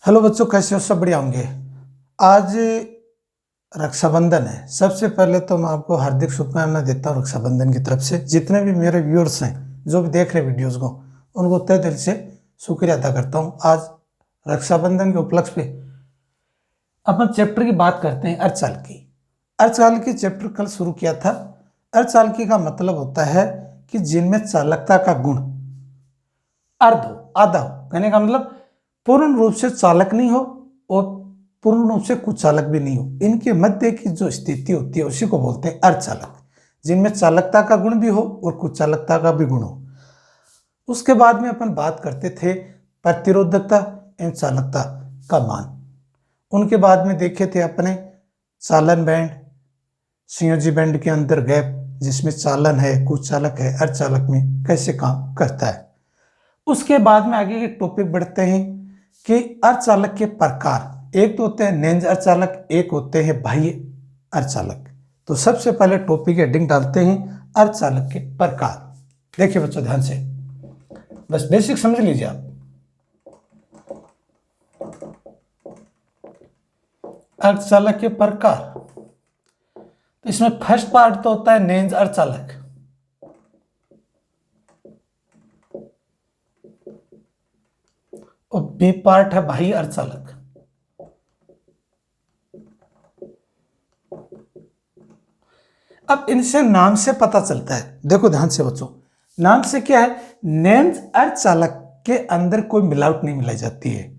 Hello बच्चों, कैसे हो? सब बढ़िया होंगे। आज रक्षाबंधन है। सबसे पहले तो मैं आपको हार्दिक शुभकामनाएं देता हूँ रक्षाबंधन की तरफ से। जितने भी मेरे व्यूअर्स हैं जो भी देख रहे वीडियोस को, उनको तहे दिल से शुक्रिया अदा करता हूँ। आज रक्षाबंधन के उपलक्ष्य पे अपन चैप्टर की बात करते हैं, अर्धचालकी। अर्धचालकी चैप्टर कल शुरू किया था। अर्धचालकी का मतलब होता है कि जिनमें चालकता का गुण अर्ध हो, आधा हो। कहने का मतलब पूर्ण रूप से चालक नहीं हो और पूर्ण रूप से कुचालक भी नहीं हो। इनके मध्य की जो स्थिति होती है उसी को बोलते हैं अर्धचालक, जिनमें चालकता का गुण भी हो और कुचालकता का भी गुण हो। उसके बाद में अपन बात करते थे प्रतिरोधकता एवं चालकता का मान। उनके बाद में देखे थे अपने चालन बैंड, संयोजी बैंड के अंदर गैप, जिसमें चालन है, कुचालक है, अर्धचालक में कैसे काम करता है। उसके बाद में आगे के टॉपिक बढ़ते हैं कि अर्धचालक के प्रकार। एक तो होते हैं नेंज अर्धचालक, एक होते हैं बाह्य अर्धचालक। तो सबसे पहले टॉपिक हेडिंग डालते हैं अर्धचालक के प्रकार। देखिए बच्चों ध्यान से, बस बेसिक समझ लीजिए आप। अर्धचालक के प्रकार, तो इसमें फर्स्ट पार्ट तो होता है नेंज अर्धचालक, और बी पार्ट है बाह्य अर्धचालक। अब इनसे नाम से पता चलता है, देखो ध्यान से बच्चों, नाम से क्या है, नेंज अर्धचालक के अंदर कोई मिलावट नहीं मिलाई जाती है।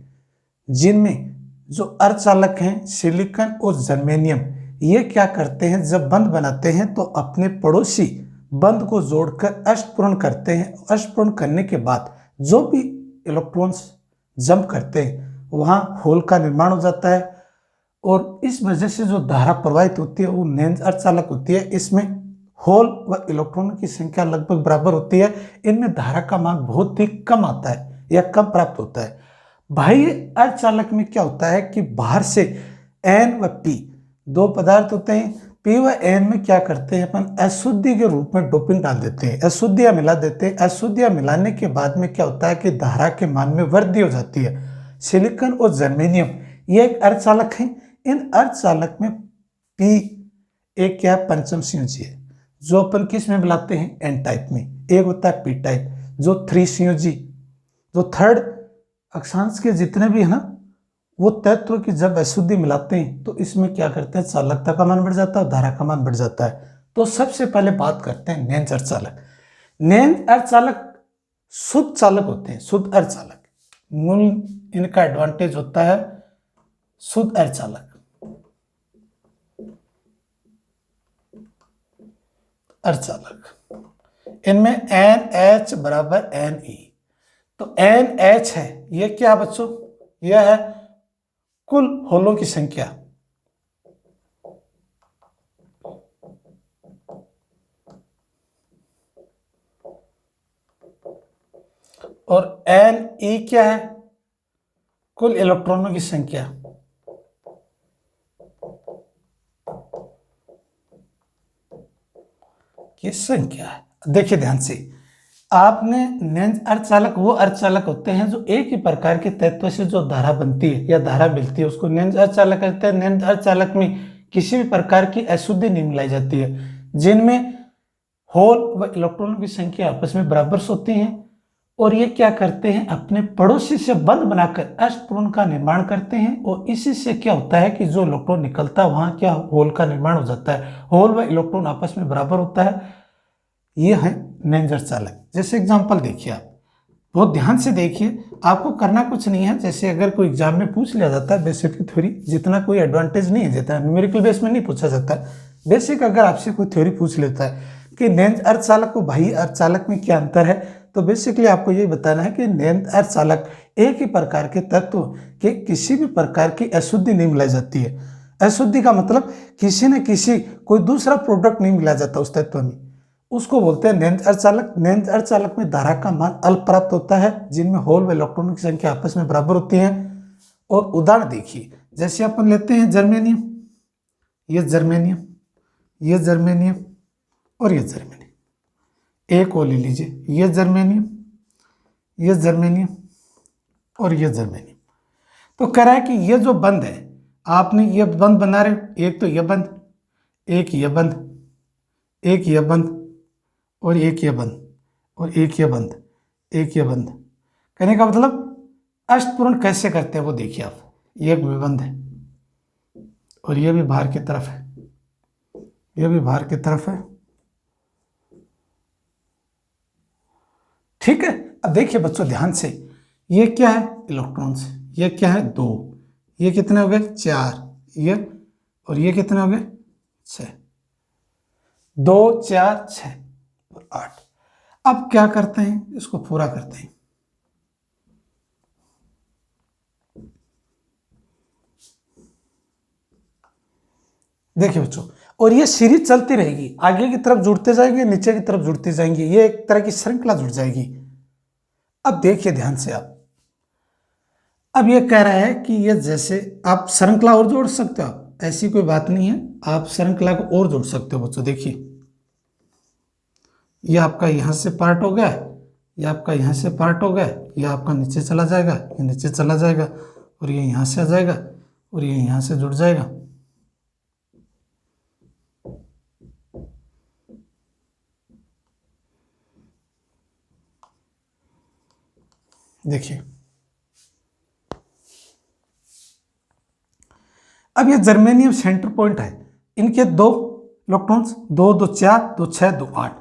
जिनमें जो अर्धचालक हैं सिलिकॉन और जर्मेनियम, ये क्या करते हैं, जब बंध बनाते हैं तो अपने पड़ोसी बंध को जोड़कर अष्टपूर्ण करते हैं। अष्टपूर्ण करने के बाद जो भी इलेक्ट्रॉन्स जंप करते हैं वहां होल का निर्माण हो जाता है, और इस वजह से जो धारा प्रवाहित होती है वो नेंज अर्धचालक होती है। इसमें होल व इलेक्ट्रॉन की संख्या लगभग बराबर होती है। इनमें धारा का मान बहुत ही कम आता है या कम प्राप्त होता है। बाह्य अर्धचालक में क्या होता है कि बाहर से एन व पी दो पदार्थ होते हैं। पी व एन में क्या करते हैं, अपन अशुद्धि के रूप में डोपिंग डाल देते हैं, अशुद्धियां मिला देते हैं। अशुद्धियां मिलाने के बाद में क्या होता है कि धारा के मान में वृद्धि हो जाती है। सिलिकॉन और जर्मेनियम ये एक अर्धचालक है। इन अर्धचालक में पी एक क्या है, पंचम संयोजी है, जो अपन किस में मिलाते हैं, एन टाइप में। एक होता है पी टाइप, जो थ्री संयोजी, जो थर्ड अक्षांश के जितने भी है ना वो तत्व की जब अशुद्धि मिलाते हैं तो इसमें क्या करते हैं, चालकता का मान बढ़ जाता है और धारा का मान बढ़ जाता है। तो सबसे पहले बात करते हैं नेंज अर्धचालक। नेंज अर्धचालक शुद्ध चालक होते हैं, शुद्ध अर्धचालक। मूल इनका एडवांटेज होता है शुद्ध अर्धचालक। अर्धचालक इनमें एन एच बराबर एन ई। तो एन एच है, ये क्या बच्चों, यह है कुल होलों की संख्या, और एन ई क्या है, कुल इलेक्ट्रॉनों की संख्या। की संख्या है। देखिए ध्यान से, आपने नेंज अर्धचालक वो अर्धचालक होते हैं जो एक ही प्रकार के तत्व से जो धारा बनती है या धारा मिलती है उसको नेंज अर्धचालक कहते हैं। नेंज अर्धचालक में किसी भी प्रकार की अशुद्धि नहीं मिलाई जाती है, जिनमें होल व इलेक्ट्रॉनों की संख्या आपस में बराबर होती है, और ये क्या करते हैं, अपने पड़ोसी से बंध बनाकर अष्टपूर्ण का निर्माण करते हैं। और इसी से क्या होता है कि जो इलेक्ट्रॉन निकलता है वहां क्या होल का निर्माण हो जाता है, होल व इलेक्ट्रॉन आपस में बराबर होता है। ये है नेंज अर्धचालक। जैसे एग्जांपल देखिए, आप बहुत ध्यान से देखिए, आपको करना कुछ नहीं है। जैसे अगर कोई एग्जाम में पूछ लिया जाता है बेसिक की थ्योरी, जितना कोई एडवांटेज नहीं है, जितना न्यूमेरिकल बेस में नहीं पूछा जाता है। बेसिक अगर आपसे कोई थ्योरी पूछ लेता है कि नेंज अर्धचालक और बाह्य अर्धचालक में क्या अंतर है, तो बेसिकली आपको ये बताना है कि नेंज अर्धचालक एक ही प्रकार के तत्व के किसी भी प्रकार की अशुद्धि नहीं मिलाई जाती है। अशुद्धि का मतलब किसी न किसी कोई दूसरा प्रोडक्ट नहीं मिला जाता उस तत्व में, उसको बोलते हैं नेंज अर्धचालक। नेंज अर्धचालक में धारा का मान अल्प प्राप्त होता है, जिनमें होल व इलेक्ट्रॉनों की संख्या आपस में बराबर होती है। और उदाहरण देखिए, जैसे अपन लेते हैं जर्मेनियम, ये जर्मेनियम, ये जर्मेनियम और ये जर्मेनियम। एक और ले लीजिए, ये जर्मेनियम, ये जर्मेनियम और ये जर्मेनियम। तो कह रहा है कि ये जो बंद है, आपने ये बंद बना रहे हो, एक तो ये बंद, एक ये बंद, एक ये बंद, और एक ये बंद, और एक ये बंद, एक ये बंद। कहने का मतलब अष्टपूर्ण कैसे करते हैं वो देखिए आप। ये भी बंद है और ये भी बाहर की तरफ है, ये भी बाहर की तरफ है। ठीक है। अब देखिए बच्चों ध्यान से, ये क्या है इलेक्ट्रॉन्स, ये क्या है 2, ये कितने हो गए 4, ये और ये कितने हो गए 6, 2 4 6 और 8। अब क्या करते हैं, इसको पूरा करते हैं। देखिए बच्चों, और ये सीरीज चलती रहेगी, आगे की तरफ जुड़ते जाएंगे, नीचे की तरफ जुड़ते जाएंगे, ये एक तरह की श्रृंखला जुड़ जाएगी। अब देखिए ध्यान से आप, अब ये कह रहा है कि ये जैसे आप श्रृंखला और जोड़ सकते हो, आप ऐसी कोई बात नहीं है, आप श्रृंखला को और जोड़ सकते हो बच्चों। देखिए ये आपका यहां से पार्ट हो गया, ये आपका यहां से पार्ट हो गया, ये आपका नीचे चला जाएगा, ये नीचे चला जाएगा, और ये यहां से आ जाएगा, और ये यहां से जुड़ जाएगा। देखिए अब ये जर्मेनियम सेंटर पॉइंट है, इनके 2 इलेक्ट्रॉन्स, 2 2 4 2 6 2 8,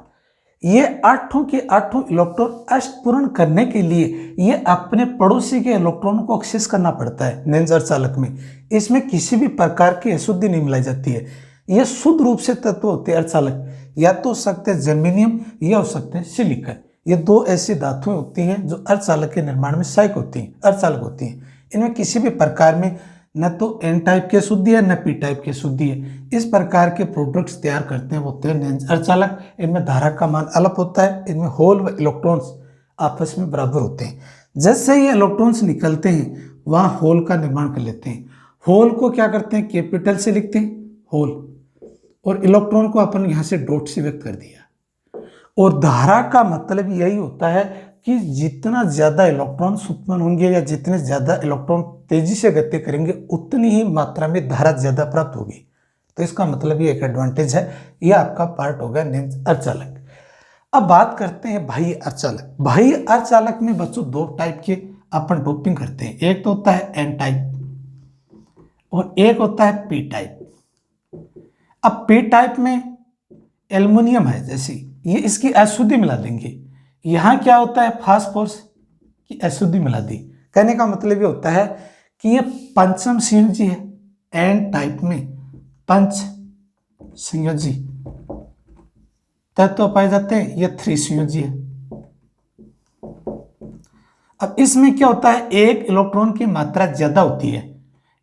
ये 8 के 8 इलेक्ट्रॉन अष्टपूर्ण करने के लिए ये अपने पड़ोसी के इलेक्ट्रॉन को एक्सेस करना पड़ता है नेंज अर्धचालक में। इसमें किसी भी प्रकार की अशुद्धि नहीं मिलाई जाती है। ये शुद्ध रूप से तत्व होते हैं अर्धचालक, या तो हो सकते हैं जर्मेनियम या हो सकते हैं सिलिकॉन। ये 2 ऐसी धातुएं होती हैं जो अर्धचालक के निर्माण में सहायक होती हैं, अर्धचालक होती हैं। इनमें किसी भी प्रकार में न तो एन टाइप की अशुद्धि है न पी टाइप की अशुद्धि है। इस प्रकार के प्रोडक्ट्स तैयार करते हैं वो होते हैं नेंज अर्धचालक। इनमें धारा का मान अलग होता है, इनमें होल व इलेक्ट्रॉन्स आपस में बराबर होते हैं। जैसे ये इलेक्ट्रॉन्स निकलते हैं वहाँ होल का निर्माण कर लेते हैं। होल को क्या करते हैं, कैपिटल से लिखते हैं होल, और इलेक्ट्रॉन को अपन यहाँ से डॉट से व्यक्त कर दिया। और धारा का मतलब यही होता है कि जितना ज़्यादा इलेक्ट्रॉन उत्पन्न होंगे या जितने ज़्यादा इलेक्ट्रॉन तेजी से गति करेंगे उतनी ही मात्रा में धारा ज़्यादा प्राप्त होगी। तो इसका मतलब ये एक एडवांटेज है। यह आपका पार्ट होगा नेंज अर्धचालक। अब बात करते हैं बाह्य अर्धचालक। बाह्य अर्धचालक में बच्चों 2 टाइप के अपन डोपिंग करते हैं, एक तो होता है एन टाइप और एक होता है पी टाइप। अब पी टाइप में एल्युमिनियम है जैसी, ये इसकी अशुद्धि मिला देंगे। यहाँ क्या होता है, फास्फोरस की अशुद्धि मिला दी। कहने का मतलब ये होता है कि ये पंचम संयोजी है, एन टाइप में 5 संयोजी तत्व पाए जाते हैं, ये 3 संयोजी है। अब इसमें क्या होता है, एक इलेक्ट्रॉन की मात्रा ज्यादा होती है,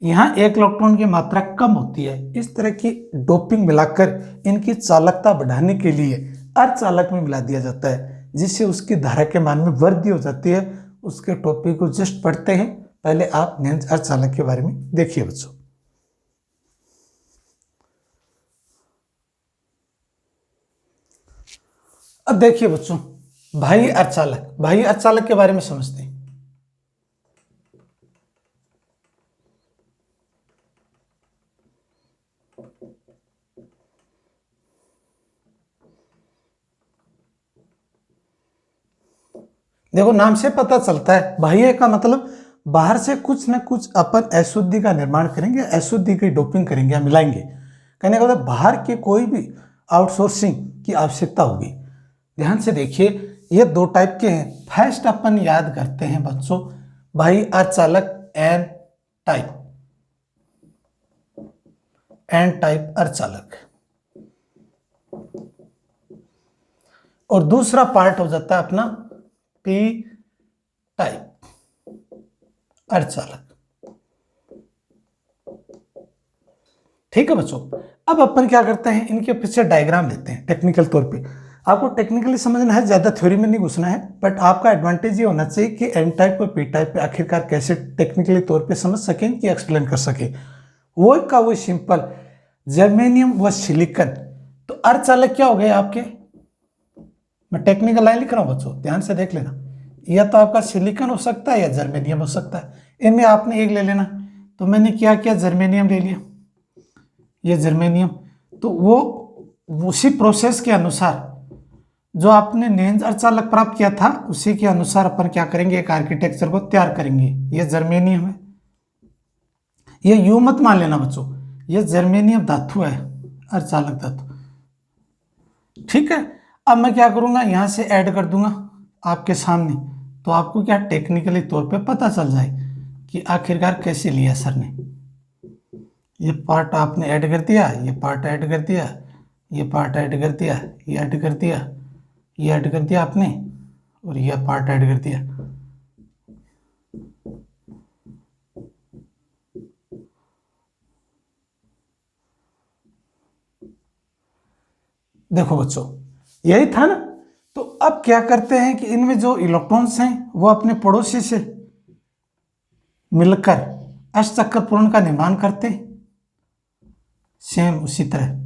यहाँ एक इलेक्ट्रॉन की मात्रा कम होती है। इस तरह की डोपिंग मिलाकर इनकी चालकता बढ़ाने के लिए अर्धचालक में मिला दिया जाता है, जिससे उसकी धारा के मान में वृद्धि हो जाती है। उसके टॉपिक को जस्ट पढ़ते हैं, पहले आप नेंज अर्धचालक के बारे में देखिए बच्चों। अब देखिए बच्चों बाह्य अर्धचालक, बाह्य अर्धचालक के बारे में समझते हैं। देखो नाम से पता चलता है, बाह्य का मतलब बाहर से कुछ न कुछ अपन अशुद्धि का निर्माण करेंगे, अशुद्धि की डोपिंग करेंगे या मिलाएंगे। कहने का मतलब बाहर के कोई भी आउटसोर्सिंग की आवश्यकता होगी। ध्यान से देखिए ये 2 टाइप के हैं। फर्स्ट अपन याद करते हैं बच्चों बाह्य अर्धचालक एन टाइप, एन टाइप अर्धचालक, और दूसरा पार्ट हो जाता है अपना पी टाइप अर्धचालक। ठीक है बच्चों, अब अपन क्या करते हैं, इनके पीछे डायग्राम लेते हैं टेक्निकल तौर पे। आपको टेक्निकली समझना है, ज्यादा थ्योरी में नहीं घुसना है, बट आपका एडवांटेज ये होना चाहिए कि एन टाइप और पी टाइप पे आखिरकार कैसे टेक्निकली तौर पे समझ सकें कि एक्सप्लेन कर सके। वो का वो सिंपल जर्मेनियम व सिलिकॉन। तो अर्धचालक क्या हो गए आपके, मैं टेक्निकल लाइन लिख रहा हूं बच्चों, ध्यान से देख लेना। या तो आपका सिलिकॉन हो सकता है या जर्मेनियम हो सकता है। इनमें आपने एक ले लेना। तो मैंने क्या किया, जर्मेनियम ले लिया, ये जर्मेनियम। तो वो उसी प्रोसेस के अनुसार जो आपने नेंज अर्धचालक प्राप्त किया था उसी के अनुसार अपन क्या करेंगे, एक आर्किटेक्चर को तैयार करेंगे। ये जर्मेनियम है, ये यूं मत मान लेना बच्चों, ये जर्मेनियम धातु है, अर्धचालक धातु। ठीक है, अब मैं क्या करूंगा, यहां से ऐड कर दूंगा आपके सामने, तो आपको क्या टेक्निकली तौर पे पता चल जाए कि आखिरकार कैसे लिया सर ने। ये पार्ट आपने ऐड कर दिया, ये पार्ट ऐड कर दिया, ये पार्ट ऐड कर दिया, ये ऐड कर दिया, ये ऐड कर दिया आपने, और ये पार्ट ऐड कर दिया। देखो बच्चों, यही था ना। तो अब क्या करते हैं कि इनमें जो इलेक्ट्रॉन्स हैं वो अपने पड़ोसी से मिलकर अष्टचक्र पूर्ण का निर्माण करते हैं, सेम उसी तरह।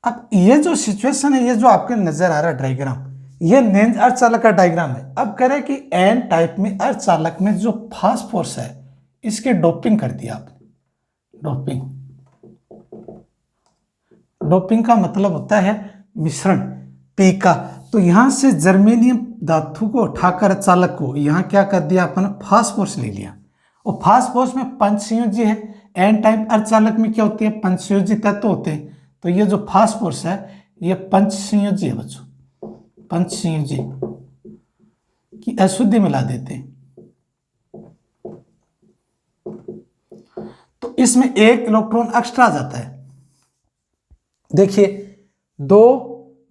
अब ये जो सिचुएशन है, ये जो आपके नजर आ रहा है डायग्राम, ये नेंज अर्धचालक का डायग्राम है। अब करें कि एन टाइप में अर्धचालक में जो फास्फोरस है इसके डोपिंग कर दिया आपने। डोपिंग, डोपिंग का मतलब होता है मिश्रण, पी का। तो यहां से जर्मेनियम धातु को उठाकर अर्धचालक को यहां क्या कर दिया अपन, फास्फोरस ले लिया। और फास्फोरस में पंचसंयोजी है, एन टाइप अर्धचालक में क्या होती है, पंचसंयोजी तत्व होते हैं। तो ये जो फास्फोरस है ये पंचसंयोजी है बच्चों, पंचसंयोजी की अशुद्धि मिला देते हैं। तो इसमें एक इलेक्ट्रॉन एक्स्ट्रा आ जाता है। देखिए, 2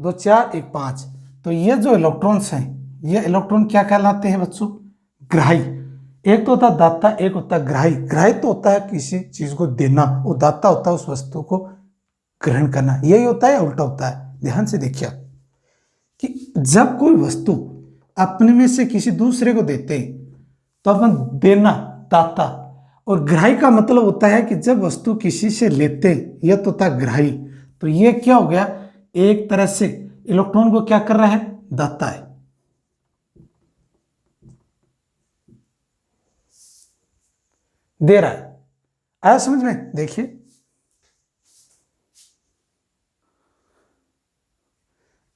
2 4 1 5। तो ये जो इलेक्ट्रॉन्स हैं, ये इलेक्ट्रॉन क्या कहलाते हैं बच्चों, ग्राही। एक तो होता है दाता, एक होता है ग्राही। ग्राही तो होता है किसी चीज को देना, और दाता होता है उस वस्तु को ग्रहण करना। यही होता है, उल्टा होता है। ध्यान से देखिए कि जब कोई वस्तु अपने में से किसी दूसरे को देते हैं तो अपन देना, दाता। और ग्राही का मतलब होता है कि जब वस्तु किसी से लेते हैं, यह तो होता है ग्राही। तो ये क्या हो गया, एक तरह से इलेक्ट्रॉन को क्या कर रहा है, दाता है। दे रहा है। आया समझ में? देखिए,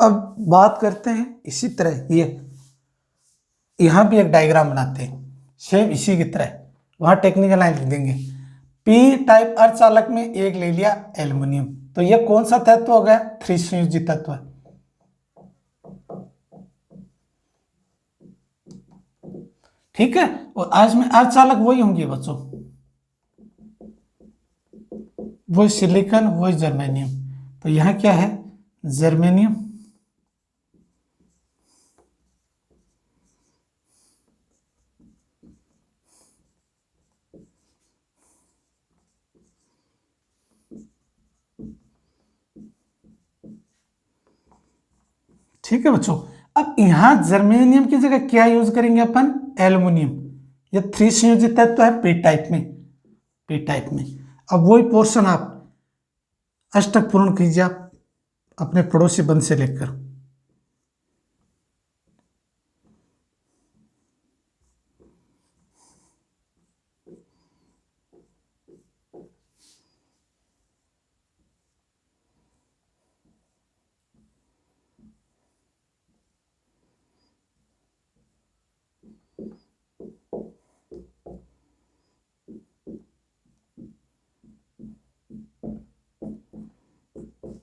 अब बात करते हैं इसी तरह, ये यहां भी एक डायग्राम बनाते हैं सेम इसी की तरह। वहां टेक्निकल लाइन लिख देंगे। पी टाइप अर्धचालक में एक ले लिया एल्युमिनियम। तो यह कौन सा तत्व हो गया, त्रिसंयोजी तत्व है। ठीक है, और आज में अर्धचालक वही होंगे बच्चों, वही सिलिकॉन, वही जर्मेनियम। तो यहां क्या है, जर्मेनियम, ठीक है बच्चों। अब यहां जर्मेनियम की जगह क्या यूज करेंगे अपन, एल्युमिनियम। ये त्रिसंयोजी तत्व है पी टाइप में, पी टाइप में। अब वही पोर्शन आप अष्टक पूर्ण कीजिए आप अपने पड़ोसी बंध से लेकर।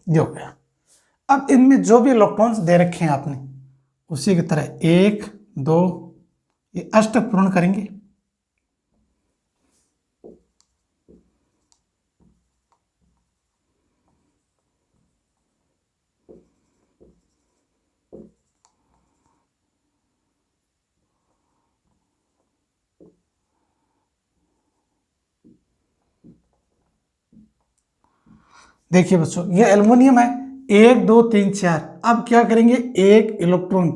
ये हो गया। अब इनमें जो भी इलेक्ट्रॉन्स दे रखे हैं आपने, उसी की तरह 1 2 ये अष्टक पूर्ण करेंगे। देखिए बच्चों, ये एल्युमिनियम है, 1 2 3 4। अब क्या करेंगे, एक इलेक्ट्रॉन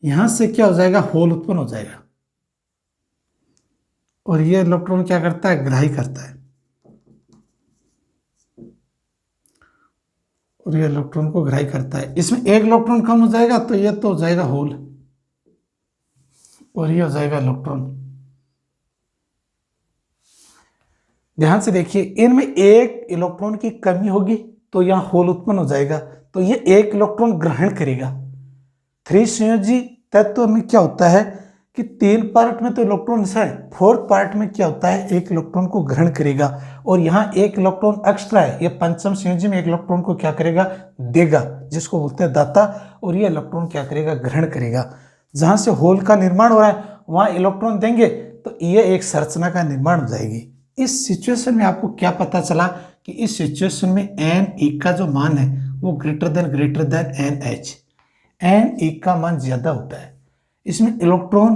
यहां से क्या हो जाएगा, होल उत्पन्न हो जाएगा। और ये इलेक्ट्रॉन क्या करता है, ग्राही करता है। और ये इलेक्ट्रॉन को ग्राही करता है। इसमें एक इलेक्ट्रॉन कम हो जाएगा तो ये तो हो जाएगा होल और ये हो जाएगा इलेक्ट्रॉन। ध्यान से देखिए, इनमें एक इलेक्ट्रॉन की कमी होगी तो यहाँ होल उत्पन्न हो जाएगा, तो ये एक इलेक्ट्रॉन ग्रहण करेगा। थ्री संयोजी तत्व में क्या होता है कि 3 पार्ट में तो इलेक्ट्रॉन्स है, 4th पार्ट में क्या होता है, एक इलेक्ट्रॉन को ग्रहण करेगा और यहाँ एक इलेक्ट्रॉन एक्स्ट्रा है, ये पंचम संयोजी में एक इलेक्ट्रॉन को क्या करेगा, देगा, जिसको बोलते हैं दाता, और ये इलेक्ट्रॉन क्या करेगा, ग्रहण करेगा। जहां से होल का निर्माण हो रहा है वहां इलेक्ट्रॉन देंगे तो ये एक संरचना का निर्माण हो जाएगी। इस सिचुएशन में आपको क्या पता चला कि इस सिचुएशन में एन ई का जो मान है वो greater than N H, N E का मान ज्यादा होता है। इसमें इलेक्ट्रॉन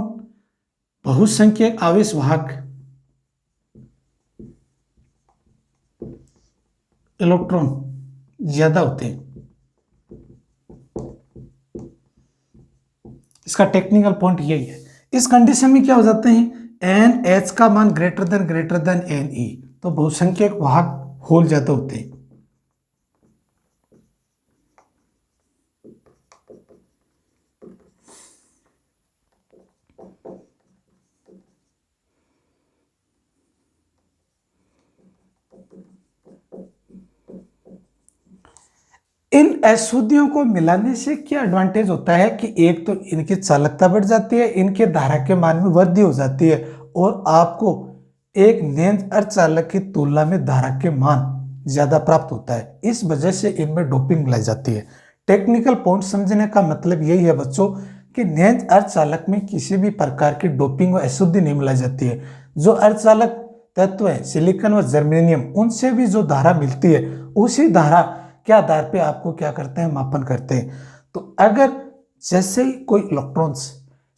बहुसंख्यक आवेश वाहक इलेक्ट्रॉन ज्यादा होते हैं। इसका टेक्निकल पॉइंट यही है। इस कंडीशन में क्या हो जाते हैं, एन एच का मान ग्रेटर देन एन ई, तो बहुसंख्यक वाहक होल ज्यादा होते हैं। इन अशुद्धियों को मिलाने से क्या एडवांटेज होता है कि एक तो इनकी चालकता बढ़ जाती है, इनके धारा के मान में वृद्धि हो जाती है और आपको एक नेंद अर्धचालक की तुलना में धारा के मान ज्यादा प्राप्त होता है। इस वजह से इनमें डोपिंग मिलाई जाती है। टेक्निकल पॉइंट समझने का मतलब यही है बच्चों कि नेंद अर्धचालक में किसी भी प्रकार की डोपिंग व अशुद्धि नहीं मिलाई जाती है। जो अर्धचालक तत्व है सिलिकॉन व जर्मेनियम, उनसे भी जो धारा मिलती है उसी धारा के आधार पे आपको क्या करते हैं, मापन करते हैं। तो अगर जैसे ही कोई इलेक्ट्रॉन्स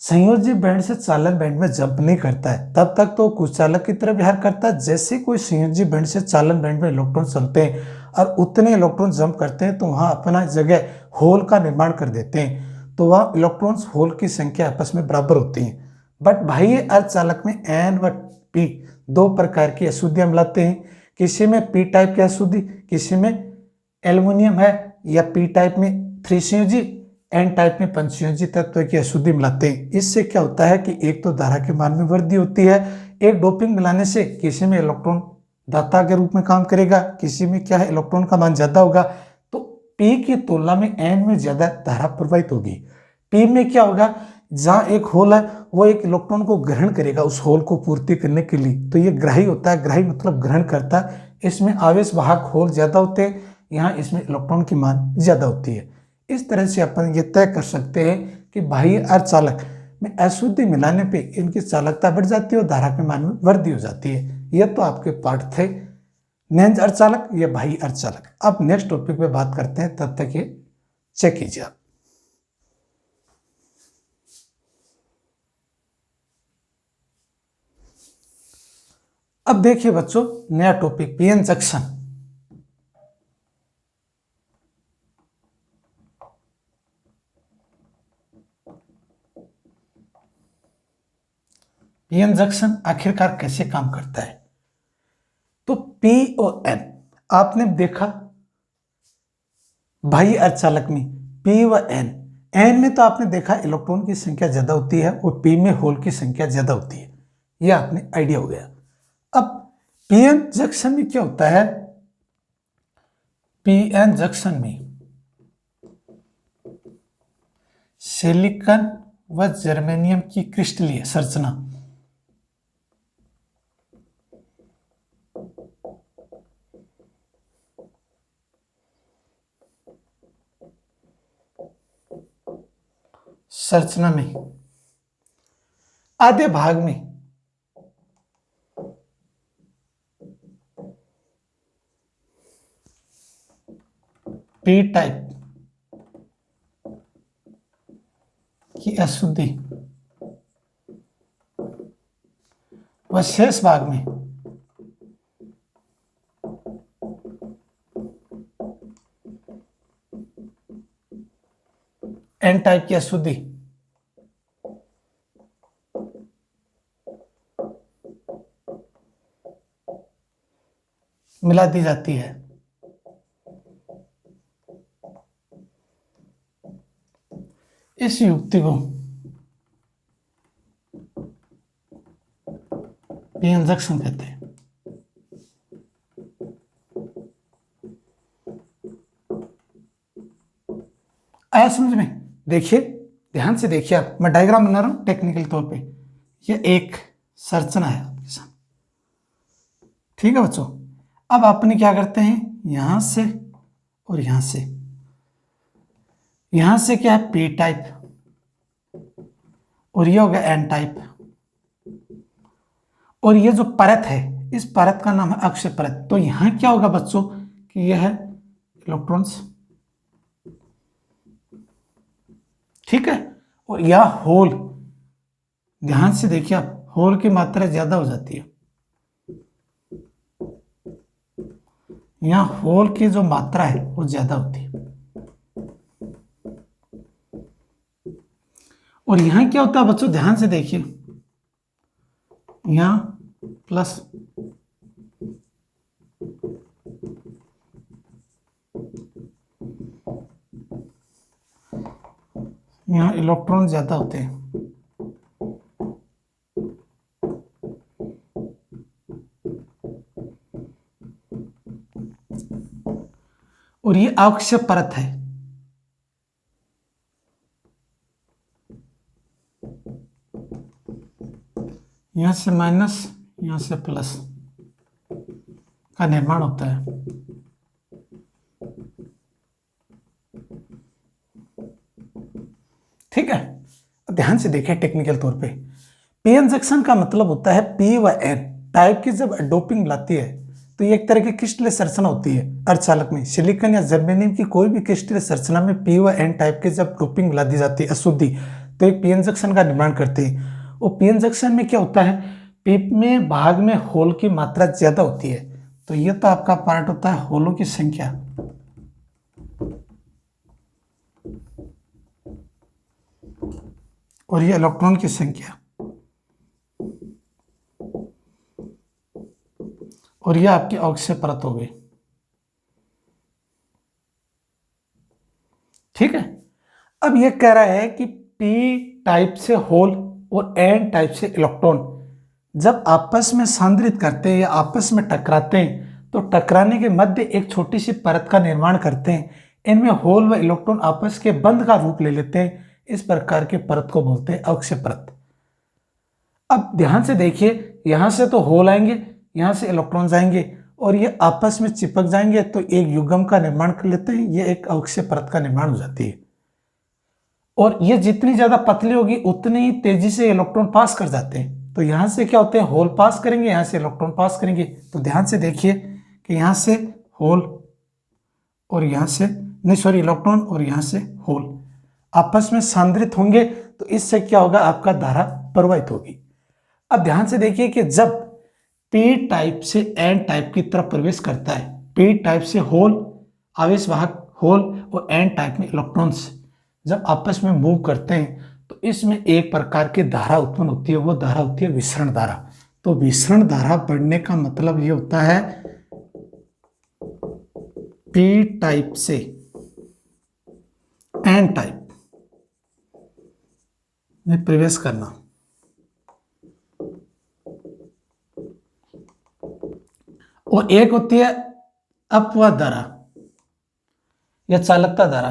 संयोजी बैंड से चालन बैंड में जंप नहीं करता है तब तक तो कुचालक की तरह व्यवहार करता है। जैसे कोई संयोजी बैंड से चालन बैंड में इलेक्ट्रॉन चलते हैं और उतने इलेक्ट्रॉन जंप करते हैं तो वहां अपना जगह होल का निर्माण कर देते हैं, तो वहां इलेक्ट्रॉन्स होल की संख्या आपस में बराबर होती है। बट बाह्य अर्धचालक में एन व पी दो प्रकार की अशुद्धियां मिलाते हैं। किसी में पी टाइप की अशुद्धि, किसी में एल्युमिनियम है, या पी टाइप में 3 संयोजी, एन टाइप में 5 संयोजी तत्व की अशुद्धि मिलाते हैं। इससे क्या होता है कि एक तो धारा के मान में वृद्धि होती है, एक डोपिंग मिलाने से किसी में इलेक्ट्रॉन दाता के रूप में काम करेगा, किसी में क्या है इलेक्ट्रॉन का मान ज्यादा होगा, तो पी की तुलना में एन में ज्यादा धारा प्रवाहित होगी। पी में क्या होगा, जहां एक होल है वो एक इलेक्ट्रॉन को ग्रहण करेगा उस होल को पूर्ति करने के लिए, तो ये ग्राही होता है, ग्राही मतलब ग्रहण करता है। इसमें आवेश वाहक होल ज्यादा होते हैं, यहाँ इसमें इलेक्ट्रॉन की मान ज्यादा होती है। इस तरह से अपन ये तय कर सकते हैं कि बाह्य अर्धचालक में अशुद्धि मिलाने पे इनकी चालकता बढ़ जाती है और धारा के मान में वृद्धि हो जाती है। यह तो आपके पाठ थे नेंज अर्धचालक या बाह्य अर्धचालक। अब नेक्स्ट टॉपिक पे बात करते हैं, तब तक ये चेक कीजिए आप। अब देखिए बच्चों, नया topic PN junction. PN junction आखिरकार कैसे काम करता है, तो पी और एन आपने देखा बाह्य अर्धचालक में पी व एन, एन में तो आपने देखा इलेक्ट्रॉन की संख्या ज्यादा होती है और पी में होल की संख्या ज्यादा होती है, यह आपने आइडिया हो गया। अब पीएन जंक्शन में क्या होता है, पीएन जंक्शन में सिलिकॉन व जर्मेनियम की क्रिस्टलीय संरचना में आधे भाग में पी टाइप की अशुद्धि व शेष भाग में एन टाइप की अशुद्धि मिला दी जाती है। इस युक्ति को पीएन जंक्शन कहते हैं। आया समझ में? देखिए, ध्यान से देखिए, आप मैं डायग्राम बना रहा हूं टेक्निकल तौर पे। ये एक संरचना है आपके सामने, ठीक है बच्चों। अब अपने क्या करते हैं, यहां से और यहां से क्या है, पी टाइप, और ये हो गया एन टाइप, और ये जो परत है, इस परत का नाम है अक्षय परत। तो यहां क्या होगा बच्चों कि यह है इलेक्ट्रॉन्स, ठीक है। और यह होल, ध्यान से देखिए आप, होल की मात्रा ज्यादा हो जाती है। यहां होल की जो मात्रा है वो ज्यादा होती है। और यहां क्या होता है बच्चों, ध्यान से देखिए, यहां प्लस, यहां इलेक्ट्रॉन ज्यादा होते हैं। और ये अक्षय परत है। यहां से माइनस, यहां से प्लस का निर्माण होता है। ठीक है, ध्यान से देखिए टेक्निकल तौर पे, पीएन जंक्शन का मतलब होता है पी व एन टाइप की जब डोपिंग लाती है तो ये एक तरह की क्रिस्टलीय संरचना होती है अर्धचालक में। सिलिकॉन या जर्मेनियम की कोई भी क्रिस्टलीय संरचना में पी व एन टाइप की जब डोपिंग ला दी जाती है अशुद्धि, तो एक पीएन जंक्शन का निर्माण करते हैं। और पीएन जंक्शन में क्या होता है, पीप में भाग में होल की मात्रा ज्यादा होती है। तो ये तो आपका पार्ट होता है होलों की संख्या, और ये इलेक्ट्रॉन की संख्या, और ये आपकी अक्षय परत हो गई। ठीक है, अब ये कह रहा है कि पी टाइप से होल और एन टाइप से इलेक्ट्रॉन जब आपस में सांद्रित करते हैं या आपस में टकराते हैं तो टकराने के मध्य एक छोटी सी परत का निर्माण करते हैं। इनमें होल व इलेक्ट्रॉन आपस के बंध का रूप ले लेते हैं। इस प्रकार के परत को बोलते हैं अक्षय परत। अब ध्यान से देखिए, यहां से तो होल आएंगे, यहां से इलेक्ट्रॉन्स आएंगे और ये आपस में चिपक जाएंगे तो एक युग्म का निर्माण कर लेते हैं। ये एक अक्षय परत का निर्माण हो जाती है। और ये जितनी ज्यादा पतली होगी उतनी ही तेजी से इलेक्ट्रॉन पास कर जाते हैं। तो यहां से क्या होते हैं, होल पास करेंगे, यहां से इलेक्ट्रॉन पास करेंगे। तो ध्यान से देखिए कि यहां से होल और यहां से इलेक्ट्रॉन और यहां से होल आपस में सांद्रित होंगे तो इससे क्या होगा, आपका धारा प्रवाहित होगी। अब ध्यान से देखिए कि जब पी टाइप से एन टाइप की तरफ प्रवेश करता है, पी टाइप से होल आवेश वाहक होल और एन टाइप में इलेक्ट्रॉन्स जब आपस में मूव करते हैं तो इसमें एक प्रकार की धारा उत्पन्न होती है, वो धारा होती है विसरण धारा। तो विसरण धारा बढ़ने का मतलब ये होता है पी टाइप से एन टाइप में प्रवेश करना। और एक होती है अपवाद धारा या चालकता धारा,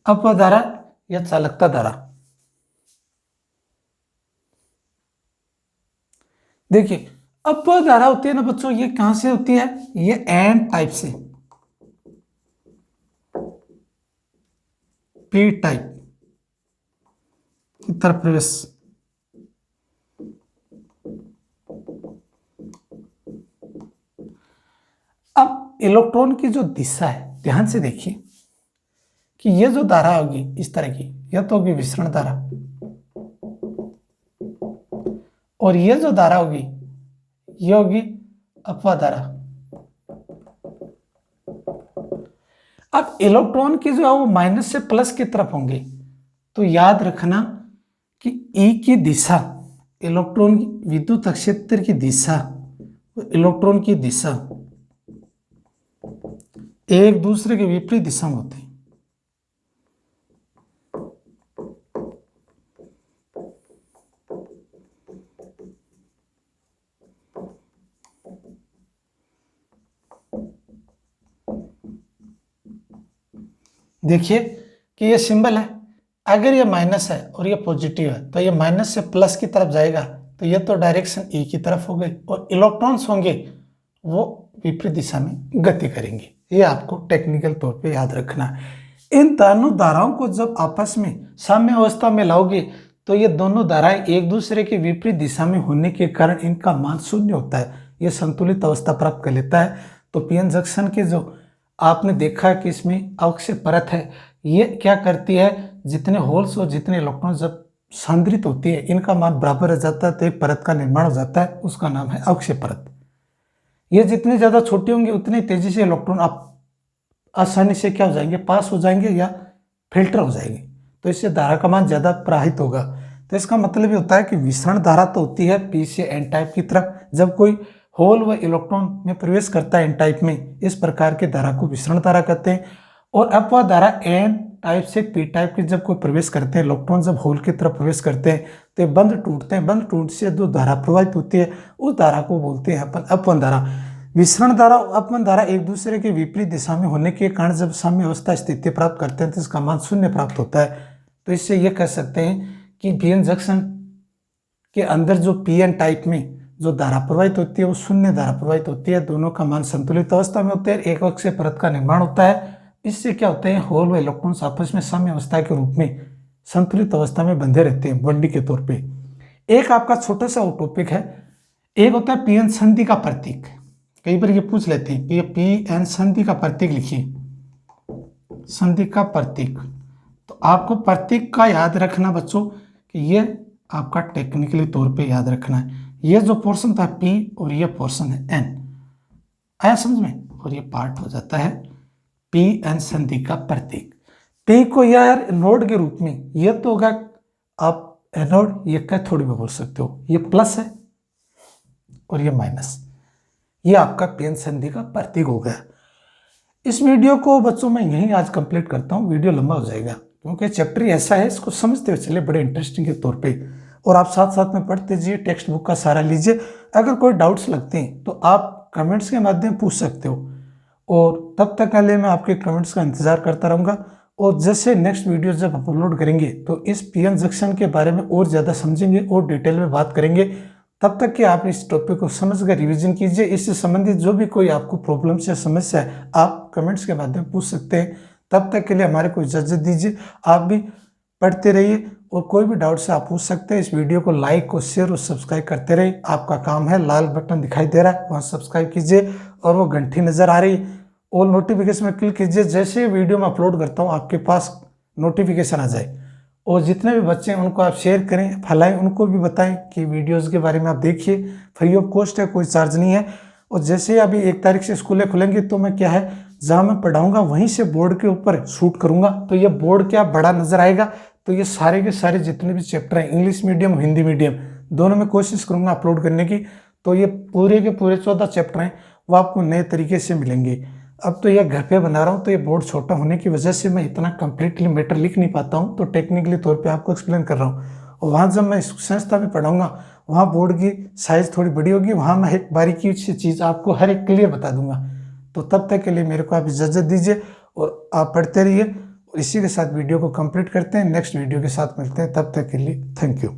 अपवाद धारा या चालकता धारा। देखिए अपवाद धारा होती है ना बच्चों, ये कहां से होती है, ये एन टाइप से पी टाइप की तरफ प्रवेश। अब इलेक्ट्रॉन की जो दिशा है, ध्यान से देखिए कि ये जो धारा होगी इस तरह की, यह तो होगी विसरण धारा, और ये जो धारा होगी ये होगी अपवाद धारा। अब इलेक्ट्रॉन की जो है वो माइनस से प्लस की तरफ होंगे। तो याद रखना कि ई की दिशा, इलेक्ट्रॉन की विद्युत क्षेत्र की दिशा, इलेक्ट्रॉन की दिशा एक दूसरे के विपरीत दिशा में होते हैं। देखिए कि ये सिंबल है, अगर ये माइनस है और ये पॉजिटिव है तो ये माइनस से प्लस की तरफ जाएगा, तो ये तो डायरेक्शन ई की तरफ हो गई, और इलेक्ट्रॉन्स होंगे वो विपरीत दिशा में गति करेंगे। ये आपको टेक्निकल तौर पे याद रखना है। इन दोनों धाराओं को जब आपस में साम्य अवस्था में लाओगे तो ये दोनों धाराएं एक दूसरे के विपरीत दिशा में होने के कारण इनका मान शून्य होता है, ये संतुलित अवस्था प्राप्त कर लेता है। तो पीएन जंक्शन के जो आपने देखा कि इसमें अवक्षय परत है, ये क्या करती है, जितने होल्स और जितने इलेक्ट्रॉन जब सांद्रित होती है इनका मान बराबर हो जाता है तो एक परत का निर्माण हो जाता है, उसका नाम है अवक्षय परत। ये जितनी ज़्यादा छोटी होंगी उतनी तेजी से इलेक्ट्रॉन आप आसानी से क्या हो जाएंगे, पास हो जाएंगे या फिल्टर हो जाएंगे, तो इससे धारा का मान ज़्यादा प्रवाहित होगा। तो इसका मतलब ये होता है कि विसरण धारा तो होती है पी से एन टाइप की तरफ, जब कोई होल व इलेक्ट्रॉन में प्रवेश करता है एन टाइप में, इस प्रकार के धारा को विसरण धारा कहते हैं। और अपवाह धारा एन टाइप से पी टाइप के जब कोई प्रवेश करते हैं, इलेक्ट्रॉन जब होल की तरफ प्रवेश करते हैं तो ये बंध टूटते हैं, बंध टूट से जो धारा प्रवाहित होती है उस धारा को बोलते हैं अपन अपवन धारा। विसरण धारा और अपवन धारा एक दूसरे के विपरीत दिशा में होने के कारण जब साम्य अवस्था स्थिति प्राप्त करते हैं तो इसका मान शून्य प्राप्त होता है। तो इससे ये कह सकते हैं कि पीएन जंक्शन के अंदर जो पीएन टाइप में जो धारा प्रवाहित होती है वो शून्य धारा प्रवाहित होती है, दोनों का मान संतुलित अवस्था में होते हैं, एक अक्षीय परत का निर्माण होता है। इससे क्या होते हैं, होल व इलेक्ट्रॉन्स आपस में साम्य अवस्था के रूप में संतुलित अवस्था में बंधे रहते हैं बॉन्डिंग के तौर पे। एक आपका छोटा सा टॉपिक है, एक होता है पीएन संधि का प्रतीक। कई बार ये पूछ लेते हैं कि पीएन संधि का प्रतीक लिखिए, संधि का प्रतीक। तो आपको प्रतीक का याद रखना बच्चों कि ये आपका टेक्निकली तौर पे याद रखना है। ये जो पोर्शन था P और ये पोर्शन है N, आया समझ में, और ये पार्ट हो जाता है PN संधि का प्रतीक। P को यार नोड के रूप में, ये तो होगा आप एनोड, ये कैथोड भी बोल सकते हो, ये प्लस है और ये माइनस, ये आपका पीएन संधि का प्रतीक हो गया। इस वीडियो को बच्चों मैं यहीं आज कंप्लीट करता हूँ, वीडियो लंबा हो जाएगा क्योंकि चैप्टर ऐसा है, इसको समझते हुए चले बड़े इंटरेस्टिंग के तौर पे, और आप साथ साथ में पढ़ते जाइए, टेक्स्ट बुक का सहारा लीजिए। अगर कोई डाउट्स लगते हैं तो आप कमेंट्स के माध्यम पूछ सकते हो, और तब तक के लिए मैं आपके कमेंट्स का इंतजार करता रहूँगा। और जैसे नेक्स्ट वीडियो जब अपलोड करेंगे तो इस पीएन जंक्शन के बारे में और ज़्यादा समझेंगे और डिटेल में बात करेंगे। तब तक कि आप इस टॉपिक को समझकर रिवीजन कीजिए। इससे संबंधित जो भी कोई आपको प्रॉब्लम्स या समस्या है आप कमेंट्स के माध्यम पूछ सकते हैं। तब तक के लिए हमारे को इजाज़त दीजिए, आप भी पढ़ते रहिए और कोई भी डाउट से आप पूछ सकते हैं। इस वीडियो को लाइक और शेयर और सब्सक्राइब करते रहिए, आपका काम है। लाल बटन दिखाई दे रहा है वहाँ सब्सक्राइब कीजिए, और वो घंटी नज़र आ रही और नोटिफिकेशन में क्लिक कीजिए, जैसे वीडियो मैं अपलोड करता हूँ आपके पास नोटिफिकेशन आ जाए। और जितने भी बच्चे हैं उनको आप शेयर करें, फैलाएं, उनको भी बताएं कि वीडियोस के बारे में आप देखिए, फ्री ऑफ कॉस्ट है, कोई चार्ज नहीं है। और जैसे अभी 1 तारीख से स्कूलें खुलेंगी तो मैं क्या है, जहाँ मैं पढ़ाऊँगा वहीं से बोर्ड के ऊपर शूट करूँगा, तो ये बोर्ड क्या बड़ा नज़र आएगा। तो ये सारे के सारे जितने भी चैप्टर हैं, इंग्लिश मीडियम हिंदी मीडियम दोनों में कोशिश करूँगा अपलोड करने की। तो ये पूरे के पूरे 14 चैप्टर हैं वो आपको नए तरीके से मिलेंगे। अब तो यह घर पे बना रहा हूँ तो ये बोर्ड छोटा होने की वजह से मैं इतना कंप्लीटली मैटर लिख नहीं पाता हूँ, तो टेक्निकली तौर पे आपको एक्सप्लेन कर रहा हूँ। और वहाँ जब मैं संस्था में पढ़ाऊँगा वहाँ बोर्ड की साइज़ थोड़ी बड़ी होगी, वहाँ मैं एक बारीकी से चीज़ आपको हर एक क्लियर बता दूंगा। तो तब तक के लिए मेरे को आप इजाज़त दीजिए और आप पढ़ते रहिए। और इसी के साथ वीडियो को कंप्लीट करते हैं, नेक्स्ट वीडियो के साथ मिलते हैं, तब तक के लिए थैंक यू।